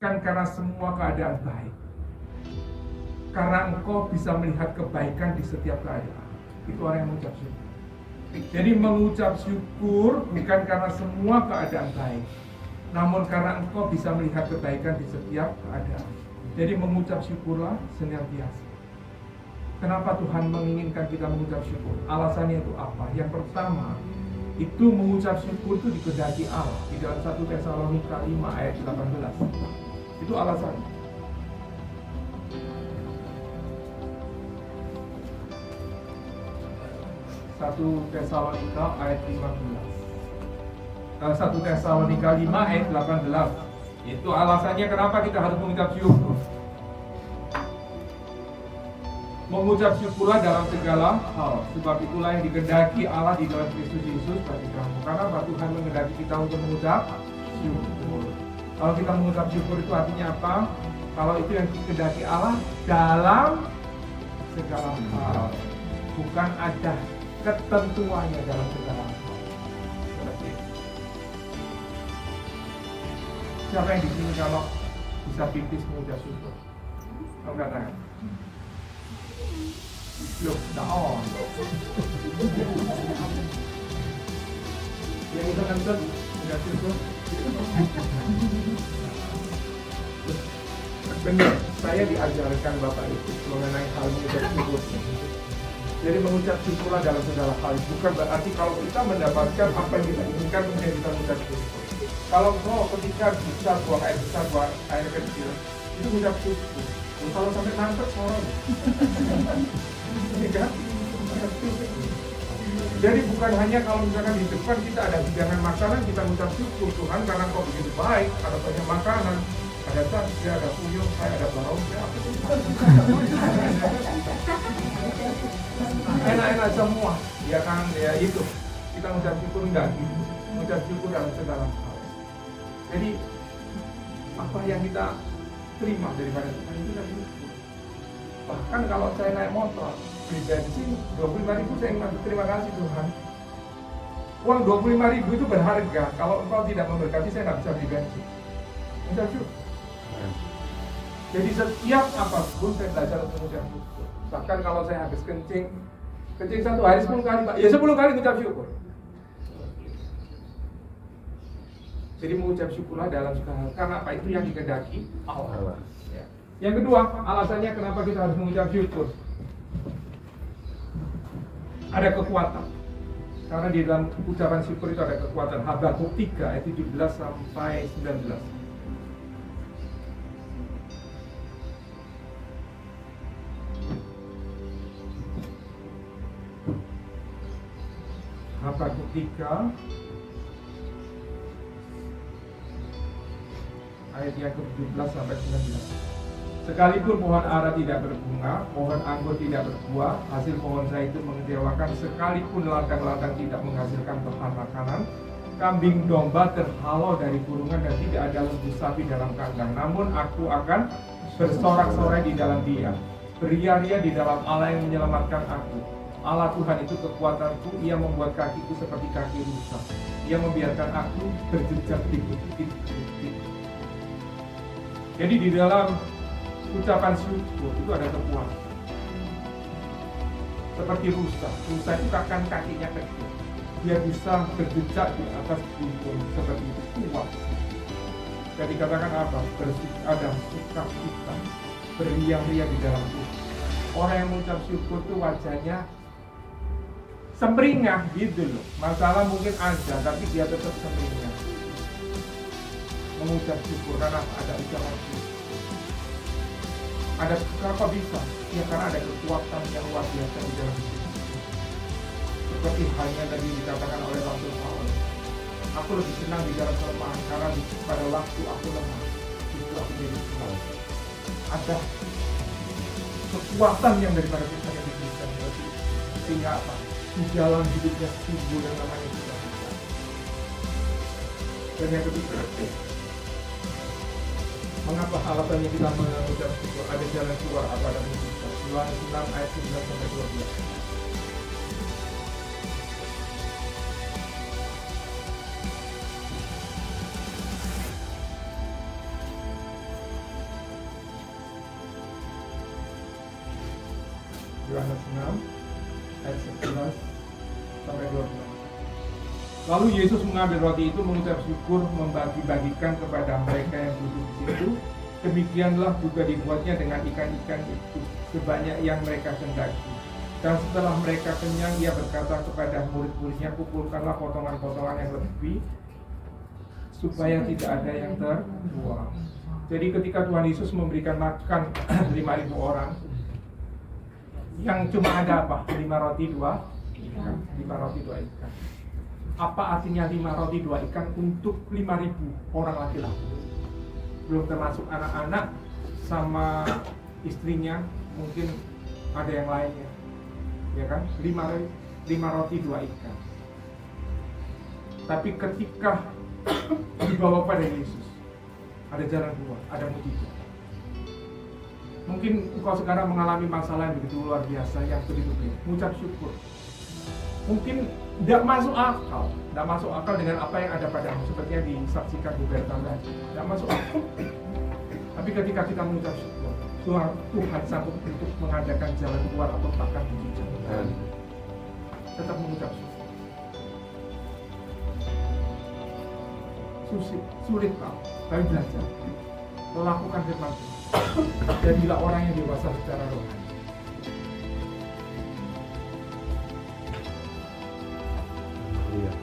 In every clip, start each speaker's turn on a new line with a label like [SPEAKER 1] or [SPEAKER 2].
[SPEAKER 1] karena semua keadaan baik. Karena engkau bisa melihat kebaikan di setiap keadaan. Itu orang yang mengucap syukur. Jadi mengucap syukur bukan karena semua keadaan baik, namun karena engkau bisa melihat kebaikan di setiap keadaan. Jadi mengucap syukurlah senantiasa. Kenapa Tuhan menginginkan kita mengucap syukur? Alasannya itu apa? Yang pertama, itu mengucap syukur itu dikehendaki Allah. Di dalam 1 Tesalonika 5 ayat 18. Itu alasannya. 1 Tesalonika ayat 15. 1 Tesalonika 5 ayat 18. Itu alasannya kenapa kita harus mengucap syukur. Mengucap syukurlah dalam segala hal, sebab itulah yang dikehendaki Allah di dalam Kristus Yesus bagi kamu. Karena Tuhan menghendaki kita untuk mengucap syukur. Kalau kita mengucap syukur itu artinya apa? Kalau itu yang dikehendaki Allah dalam segala hal, bukan ada ketentuannya dalam segala hal. Siapa yang di sini kalau bisa pipis mengucap syukur? Kamu katakan? Loh, on. Yang itu nonton mengucap syukur. Benar, saya diajarkan Bapak itu mengenai hal mengucap syukur. Jadi mengucap syukurlah dalam segala hal. Bukan berarti kalau kita mendapatkan apa yang kita inginkan kemudian kita mengucap syukur. Kalau ketika bisa buang air besar, buang air kecil, itu mengucap syukur. Kalau sampai nangkep orang, kan? Jadi bukan hanya kalau misalkan di depan kita ada hidangan makanan kita mengucap syukur Tuhan karena kau begitu baik, ada banyak makanan, ada sapi, ada puyuh, saya ada bau, enak-enak semua, ya kan? Ya itu kita mengucap syukur enggak gitu, mengucap syukur dalam segala hal. Jadi apa yang kita terima daripada Tuhan itu kan syukur. Bahkan kalau saya naik motor beli bensin 25.000 saya ingat terima kasih Tuhan. Uang 25.000 itu berharga. Kalau engkau tidak memberkati saya nggak bisa beli bensin. Mengucap syukur. Jadi setiap apapun saya belajar untuk mengucap syukur. Bahkan kalau saya habis kencing satu hari 10 kali Pak, ya 10 kali mengucap syukur. Jadi mengucap syukurlah dalam segala hal. Karena apa? Itu yang dikehendaki Allah. Ya. Yang kedua, alasannya kenapa kita harus mengucap syukur. Ada kekuatan. Karena di dalam ucapan syukur itu ada kekuatan. Habakuk 3 ayat 17 sampai 19. Habakuk 3 ayat yang ke-17 sampai 19. Sekalipun pohon ara tidak berbunga, pohon anggur tidak berbuah, hasil pohon zaitun mengecewakan, sekalipun ladang-ladang tidak menghasilkan bahan makanan, kambing domba terhalau dari kurungan dan tidak ada lembu sapi dalam kandang. Namun aku akan bersorak-sorai di dalam Dia, beria-ria di dalam Allah yang menyelamatkan aku. Allah Tuhan itu kekuatanku, Ia membuat kakiku seperti kaki rusa. Ia membiarkan aku berjejak di bukit-bukit. Jadi di dalam ucapan syukur itu ada kekuatan. Seperti rusa itu kan kakinya kecil. Dia bisa berjejak di atas gunung seperti itu, kuat. Jadi dikatakan apa? Ada sukacita, beria-ria di dalam Tuhan. Orang yang mengucap syukur itu wajahnya semringah gitu loh. Masalah mungkin ada, tapi dia tetap semringah. Mengucap syukur karena ada ucapan syukur. Ada kenapa bisa? Ya karena ada kekuatan yang luar biasa di dalam hidup. Seperti halnya tadi dikatakan oleh Rasul Paulus. Aku lebih senang di dalam kelemahan karena pada waktu aku lemah itu aku jadi kuat. Ada kekuatan yang daripada kita yang diberikan berarti sehingga apa? Di jalan hidupnya timbul yang namanya kita. Dan yang ketiga, mengapa alasannya kita mengucap syukur? Ada jalan keluar apa ada mujizat? Yohanes 6 ayat 9 sampai 12. Yohanes 6 ayat 11 sampai 12. Lalu Yesus mengambil roti itu, mengucap syukur, membagi-bagikan kepada mereka yang duduk di situ. Demikianlah juga dibuatnya dengan ikan-ikan itu, sebanyak yang mereka kehendaki. Dan setelah mereka kenyang, ia berkata kepada murid-muridnya, kumpulkanlah potongan-potongan yang lebih, supaya tidak ada yang terbuang. Jadi ketika Tuhan Yesus memberikan makan 5.000 orang, yang cuma ada apa? 5 roti 2 ikan. 5 roti 2 ikan. Apa artinya 5 roti 2 ikan untuk 5.000 orang laki-laki? Belum termasuk anak-anak sama istrinya, mungkin ada yang lainnya, ya kan? 5 roti 2 ikan. Tapi ketika dibawa pada Yesus, ada jalan keluar, ada mujizat. Mungkin engkau sekarang mengalami masalah yang begitu luar biasa, yang begitu mengucap syukur. Mungkin tidak masuk akal dengan apa yang ada padamu, sepertinya disaksikan di Bertan tadi. Tidak masuk akal. Tapi ketika kita mengucap syukur, Tuhan sanggup untuk mengadakan jalan keluar atau bahkan mujizat. Tetap mengucap syukur. Sulit tau, tapi belajar melakukan firman Tuhan. Jadilah orang yang dewasa secara rohani.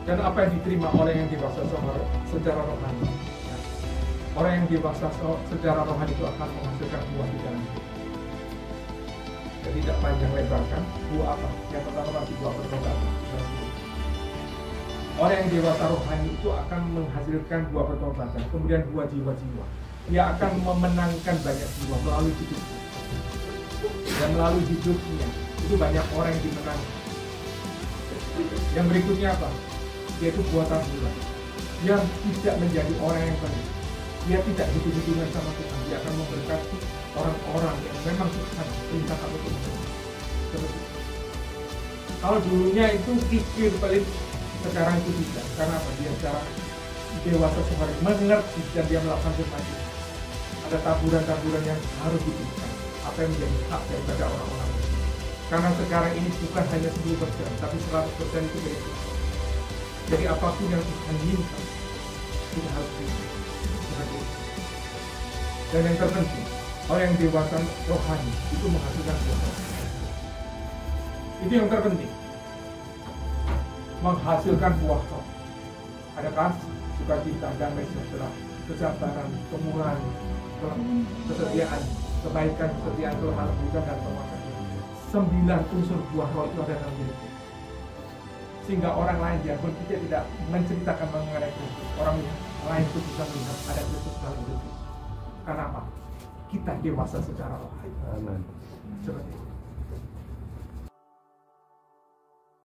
[SPEAKER 1] Dan apa yang diterima oleh yang dewasa secara rohani, orang yang dewasa secara rohani itu akan menghasilkan buah di dalam hidup. Jadi tidak panjang lebar kan, buah apa? Yang pertama pasti buah pertobatan. Orang yang dewasa rohani itu akan menghasilkan buah pertobatan, kemudian buah jiwa-jiwa. Dia akan memenangkan banyak jiwa melalui hidupnya. Dan melalui hidupnya itu banyak orang yang dimenangkan. Yang berikutnya apa? Yaitu buah taburan. Dia tidak menjadi orang yang penuh. Dia tidak hitung-hitungan sama Tuhan. Dia akan memberkati orang-orang yang memang Tuhan perintahkan untuk seperti. Kalau dulunya itu pikir pelit, sekarang itu tidak. Karena apa? Dia secara dewasa sebenarnya mengerti dan dia melakukan firman Tuhan. Ada taburan-taburan yang harus diberikan. Apa yang menjadi hak daripada orang-orang. Karena sekarang ini bukan hanya 10%, tapi 100% itu milik Tuhan. Jadi apapun yang Tuhan minta, kita harus berikan. Dan yang terpenting, orang yang dewasa rohani itu menghasilkan buah. Itu yang terpenting. Menghasilkan buah roh. Ada kasih, sukacita, damai sejahtera, kesabaran, kemurahan, kesetiaan, kebaikan, kesetiaan, kelemahan, kebutuhan, dan penguasaan. 9 unsur buah roh itu ada dalam diri kita. Sehingga orang lain biarpun kita tidak menceritakan mengenai Kristus, orang lain itu bisa melihat ada Kristus dalam hidup kita. Karena apa? Kita dewasa secara rohani. Amin. Seperti itu.